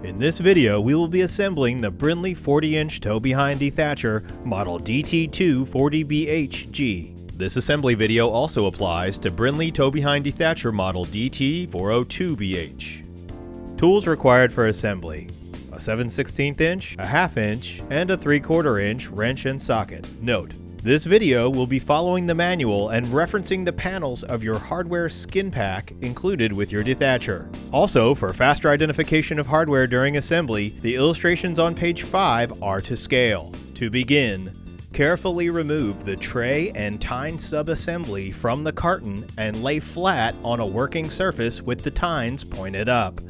In this video, we will be assembling the Brinly 40-inch tow-behind dethatcher model DT2-40BH-G. This assembly video also applies to Brinly tow-behind dethatcher model DT-402BH. Tools required for assembly: a 7/16 inch, a 1/2 inch, and a 3/4 inch wrench and socket. Note: this video will be following the manual and referencing the panels of your hardware skin pack included with your dethatcher. Also, for faster identification of hardware during assembly, the illustrations on page 5 are to scale. To begin, carefully remove the tray and tine sub-assembly from the carton and lay flat on a working surface with the tines pointed up.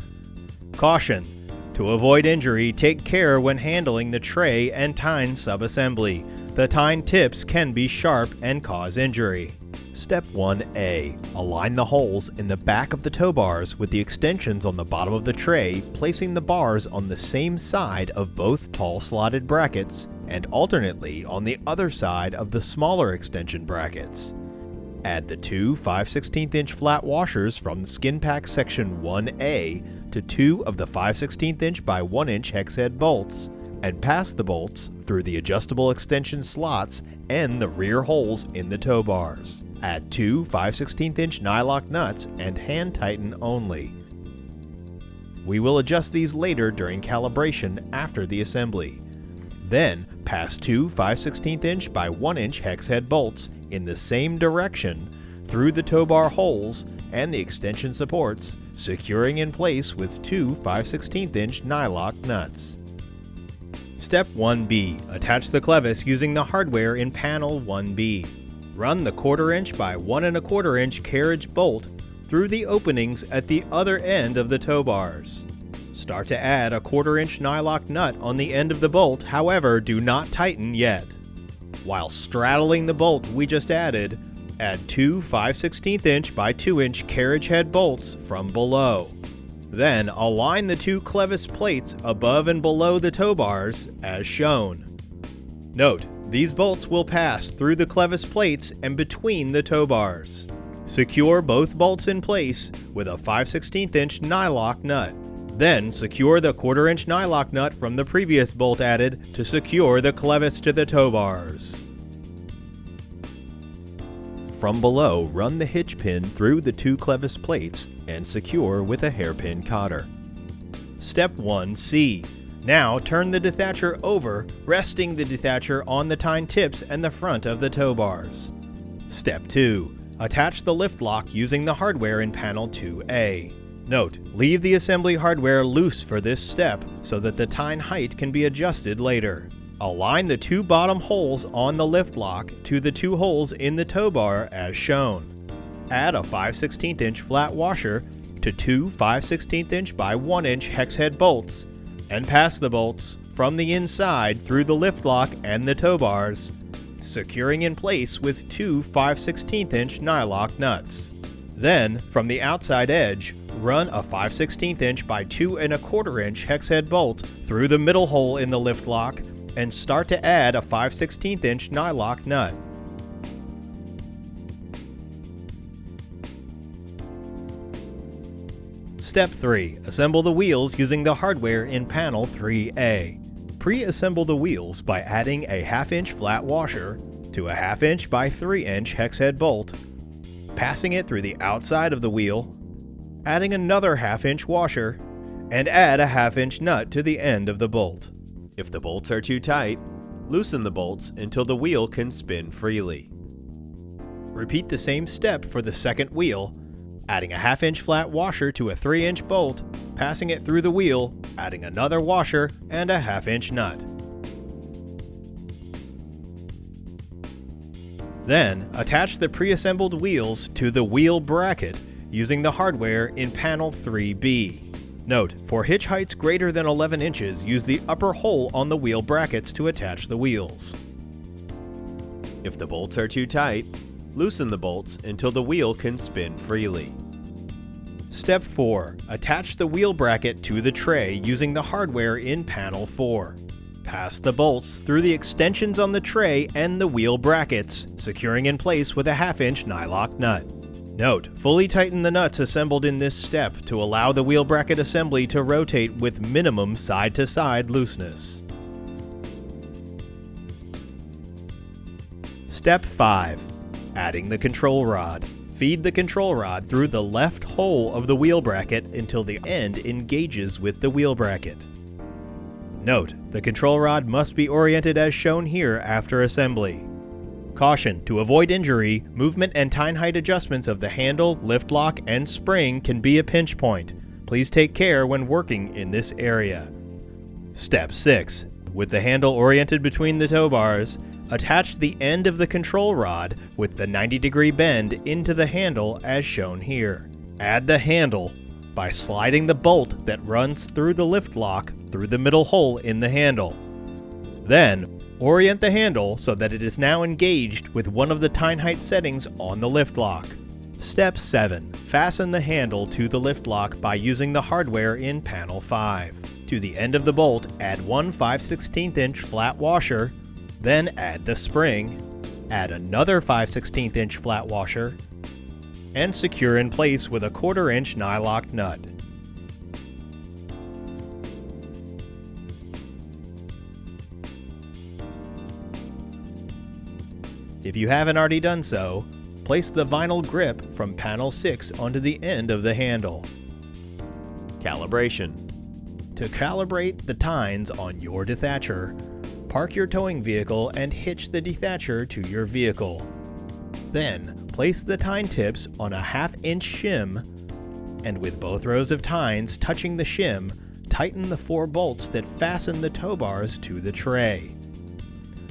Caution: to avoid injury, take care when handling the tray and tine sub-assembly. The tine tips can be sharp and cause injury. Step 1A. Align the holes in the back of the tow bars with the extensions on the bottom of the tray, placing the bars on the same side of both tall slotted brackets and alternately on the other side of the smaller extension brackets. Add the two 5/16 inch flat washers from the skin pack section 1A to two of the 5/16 inch by 1 inch hex head bolts, and pass the bolts through the adjustable extension slots and the rear holes in the tow bars. Add two 5/16 inch nylock nuts and hand tighten only. We will adjust these later during calibration after the assembly. Then pass two 5/16 inch by 1 inch hex head bolts in the same direction through the tow bar holes and the extension supports, securing in place with two 5/16 inch nylock nuts. Step 1B. Attach the clevis using the hardware in panel 1B. Run the 1/4 inch by 1 1/4 inch carriage bolt through the openings at the other end of the tow bars. Start to add a 1/4 inch nylock nut on the end of the bolt, however, do not tighten yet. While straddling the bolt we just added, add two 5/16 inch by 2 inch carriage head bolts from below. Then align the two clevis plates above and below the tow bars as shown. Note: these bolts will pass through the clevis plates and between the tow bars. Secure both bolts in place with a 5/16 inch nylock nut. Then secure the 1/4 inch nylock nut from the previous bolt added to secure the clevis to the tow bars. From below, run the hitch pin through the two clevis plates and secure with a hairpin cotter. Step 1C. Now turn the dethatcher over, resting the dethatcher on the tine tips and the front of the tow bars. Step 2. Attach the lift lock using the hardware in panel 2A. Note: leave the assembly hardware loose for this step so that the tine height can be adjusted later. Align the two bottom holes on the lift lock to the two holes in the tow bar as shown. Add a 5/16 inch flat washer to two 5/16 inch by 1 inch hex head bolts and pass the bolts from the inside through the lift lock and the tow bars, securing in place with two 5/16 inch nylock nuts. Then, from the outside edge, run a 5/16 inch by 2 1/4 inch hex head bolt through the middle hole in the lift lock and start to add a 5/16 inch nylock nut. Step 3. Assemble the wheels using the hardware in panel 3A. Pre-assemble the wheels by adding a 1/2 inch flat washer to a 1/2 inch by 3 inch hex head bolt, passing it through the outside of the wheel, adding another 1/2 inch washer, and add a 1/2 inch nut to the end of the bolt. If the bolts are too tight, loosen the bolts until the wheel can spin freely. Repeat the same step for the second wheel, adding a 1/2 inch flat washer to a 3 inch bolt, passing it through the wheel, adding another washer and a 1/2 inch nut. Then, attach the pre-assembled wheels to the wheel bracket using the hardware in panel 3B. Note: for hitch heights greater than 11 inches, use the upper hole on the wheel brackets to attach the wheels. If the bolts are too tight, loosen the bolts until the wheel can spin freely. Step 4. Attach the wheel bracket to the tray using the hardware in panel 4. Pass the bolts through the extensions on the tray and the wheel brackets, securing in place with a 1/2 inch nylock nut. Note, fully tighten the nuts assembled in this step to allow the wheel bracket assembly to rotate with minimum side-to-side looseness. Step 5. Adding the control rod. Feed the control rod through the left hole of the wheel bracket until the end engages with the wheel bracket. Note, the control rod must be oriented as shown here after assembly. Caution: to avoid injury, movement and tine height adjustments of the handle, lift lock, and spring can be a pinch point. Please take care when working in this area. Step 6. With the handle oriented between the tow bars, attach the end of the control rod with the 90-degree bend into the handle as shown here. Add the handle by sliding the bolt that runs through the lift lock through the middle hole in the handle. Then, orient the handle so that it is now engaged with one of the tine height settings on the lift lock. Step 7. Fasten the handle to the lift lock by using the hardware in panel 5. To the end of the bolt, add one 5/16" flat washer, then add the spring, add another 5/16" flat washer, and secure in place with a 1/4" nylock nut. If you haven't already done so, place the vinyl grip from panel 6 onto the end of the handle. Calibration. To calibrate the tines on your Dethatcher, park your towing vehicle and hitch the Dethatcher to your vehicle. Then, place the tine tips on a 1/2" shim, and with both rows of tines touching the shim, tighten the 4 bolts that fasten the tow bars to the tray.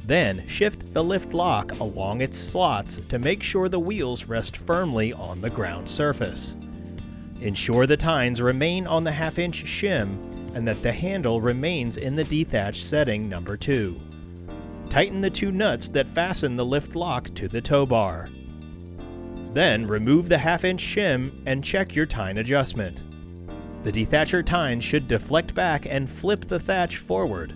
Then, shift the lift lock along its slots to make sure the wheels rest firmly on the ground surface. Ensure the tines remain on the 1/2" shim and that the handle remains in the dethatch setting number 2. Tighten the 2 nuts that fasten the lift lock to the tow bar. Then, remove the 1/2" shim and check your tine adjustment. The Dethatcher tines should deflect back and flip the thatch forward.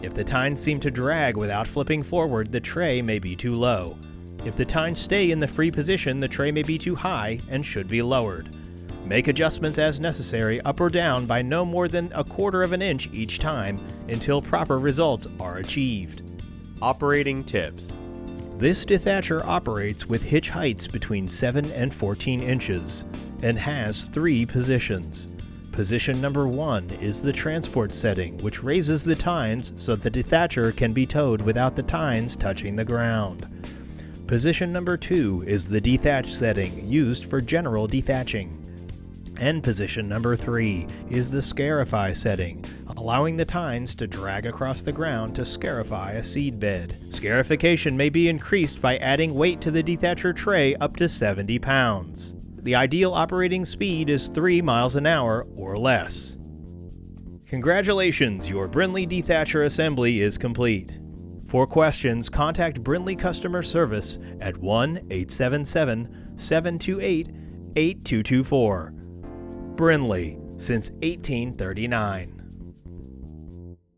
If the tines seem to drag without flipping forward, the tray may be too low. If the tines stay in the free position, the tray may be too high and should be lowered. Make adjustments as necessary up or down by no more than 1/4 inch each time until proper results are achieved. Operating tips. This Dethatcher operates with hitch heights between 7 and 14 inches and has 3 positions. Position number 1 is the transport setting, which raises the tines so the Dethatcher can be towed without the tines touching the ground. Position number 2 is the dethatch setting, used for general dethatching. And position number 3 is the scarify setting, allowing the tines to drag across the ground to scarify a seed bed. Scarification may be increased by adding weight to the Dethatcher tray up to 70 pounds. The ideal operating speed is 3 miles an hour or less. Congratulations, your Brinly Dethatcher assembly is complete. For questions, contact Brinly Customer Service at 1-877-728-8224. Brinly, since 1839.